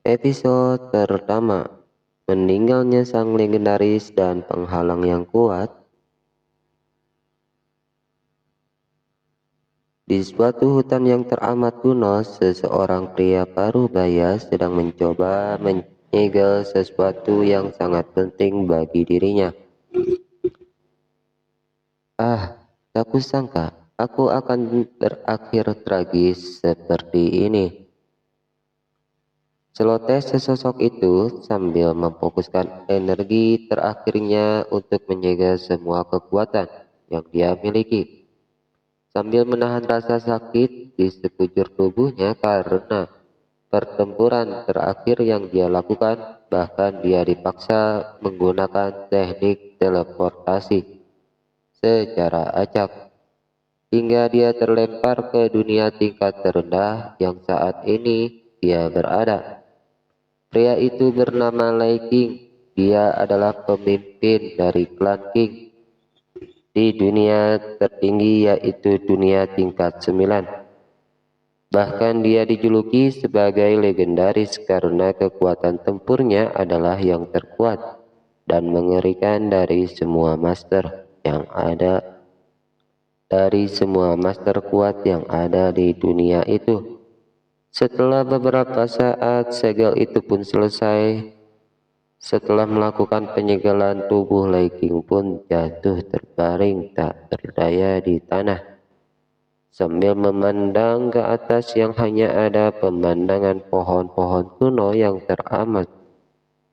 Episode pertama, meninggalnya sang legendaris dan penghalang yang kuat. Di suatu hutan yang teramat kuno, seseorang pria parubaya sedang mencoba menyegel sesuatu yang sangat penting bagi dirinya. Tak kusangka aku akan berakhir tragis seperti ini. Celoteh sesosok itu sambil memfokuskan energi terakhirnya untuk menyegel semua kekuatan yang dia miliki. Sambil menahan rasa sakit di sekujur tubuhnya karena pertempuran terakhir yang dia lakukan, bahkan dia dipaksa menggunakan teknik teleportasi secara acak hingga dia terlempar ke dunia tingkat terendah yang saat ini dia berada. Pria itu bernama Lei King. Dia adalah pemimpin dari klan King di dunia tertinggi, yaitu dunia tingkat 9. Bahkan dia dijuluki sebagai legendaris karena kekuatan tempurnya adalah yang terkuat dan mengerikan dari semua master kuat yang ada di dunia itu. Setelah beberapa saat segel itu pun selesai. Setelah melakukan penyegelan, tubuh Lei King pun jatuh terbaring tak berdaya di tanah. Sambil memandang ke atas yang hanya ada pemandangan pohon-pohon kuno yang teramat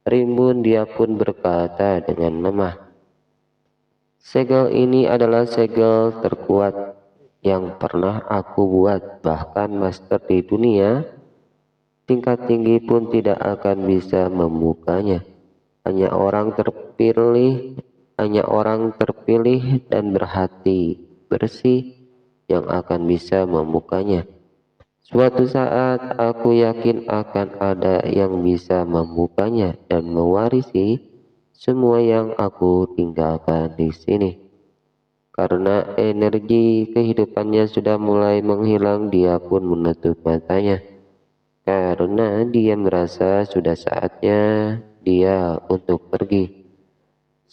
rimbun, dia pun berkata dengan lemah, "Segel ini adalah segel terkuat yang pernah aku buat. Bahkan master di dunia tingkat tinggi pun tidak akan bisa membukanya. Hanya orang terpilih dan berhati bersih yang akan bisa membukanya. Suatu saat aku yakin akan ada yang bisa membukanya dan mewarisi semua yang aku tinggalkan di sini." Karena energi kehidupannya sudah mulai menghilang, dia pun menutup matanya karena dia merasa sudah saatnya dia untuk pergi.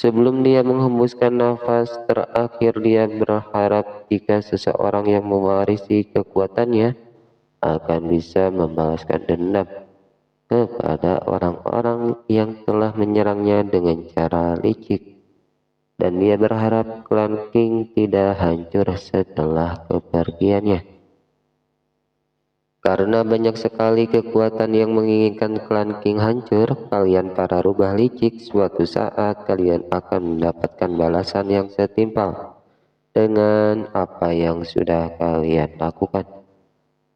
Sebelum dia menghembuskan nafas terakhir, dia berharap jika seseorang yang mewarisi kekuatannya akan bisa membalaskan dendam kepada orang-orang yang telah menyerangnya dengan cara licik. Dan dia berharap klan King tidak hancur setelah kepergiannya. Karena banyak sekali kekuatan yang menginginkan klan King hancur, kalian para rubah licik, suatu saat kalian akan mendapatkan balasan yang setimpal dengan apa yang sudah kalian lakukan.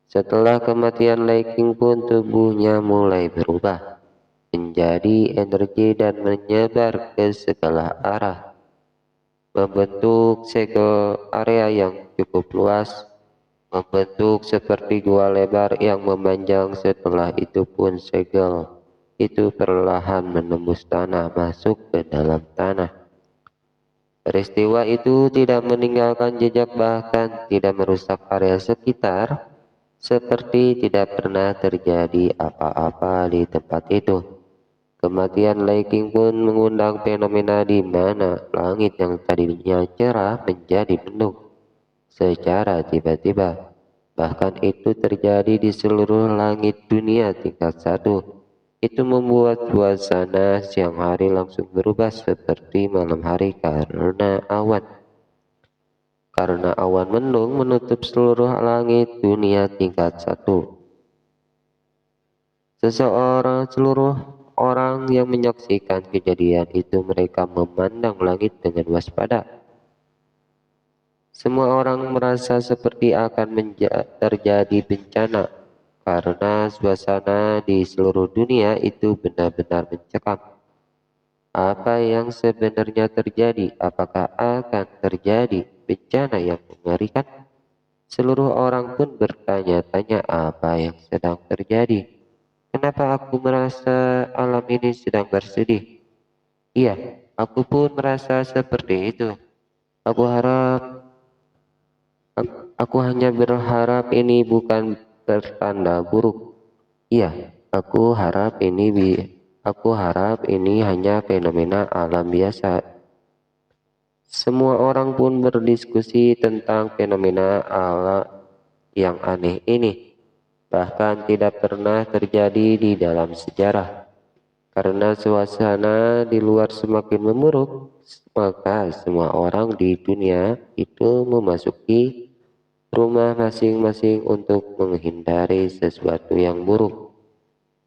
Setelah kematian Lei King pun tubuhnya mulai berubah menjadi energi dan menyebar ke segala arah, membentuk segel area yang cukup luas, membentuk seperti gua lebar yang memanjang. Setelah itu pun segel itu perlahan menembus tanah masuk ke dalam tanah. Peristiwa itu tidak meninggalkan jejak, bahkan tidak merusak area sekitar, seperti tidak pernah terjadi apa-apa di tempat itu. Kematian Lei King pun mengundang fenomena di mana langit yang tadinya cerah menjadi mendung secara tiba-tiba. Bahkan itu terjadi di seluruh langit dunia tingkat 1. Itu membuat suasana siang hari langsung berubah seperti malam hari karena awan mendung menutup seluruh langit dunia tingkat 1. Seluruh orang yang menyaksikan kejadian itu, mereka memandang langit dengan waspada. Semua orang merasa seperti akan terjadi bencana karena suasana di seluruh dunia itu benar-benar mencekam. Apa yang sebenarnya terjadi? Apakah akan terjadi bencana yang mengerikan? Seluruh orang pun bertanya-tanya apa yang sedang terjadi. Kenapa aku merasa alam ini sedang bersedih? Iya, aku pun merasa seperti itu. Aku harap, aku hanya berharap ini bukan pertanda buruk. Iya, Aku harap ini hanya fenomena alam biasa. Semua orang pun berdiskusi tentang fenomena alam yang aneh ini. Bahkan tidak pernah terjadi di dalam sejarah. Karena suasana di luar semakin memburuk, maka semua orang di dunia itu memasuki rumah masing-masing untuk menghindari sesuatu yang buruk.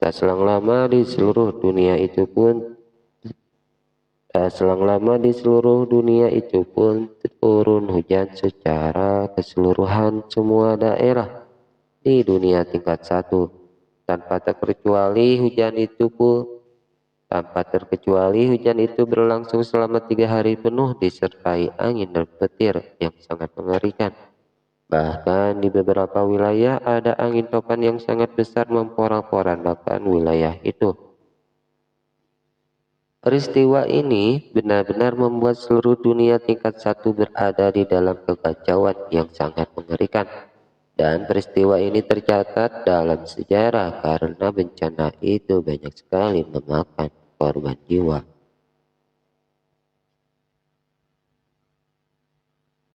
Tak selang lama di seluruh dunia itu pun turun hujan secara keseluruhan semua daerah di dunia tingkat 1. Tanpa terkecuali hujan itu berlangsung selama 3 hari penuh disertai angin dan petir yang sangat mengerikan. Bahkan di beberapa wilayah ada angin topan yang sangat besar memporak-porandakan wilayah itu. Peristiwa ini benar-benar membuat seluruh dunia tingkat 1 berada di dalam kekacauan yang sangat mengerikan. Dan peristiwa ini tercatat dalam sejarah karena bencana itu banyak sekali memakan korban jiwa.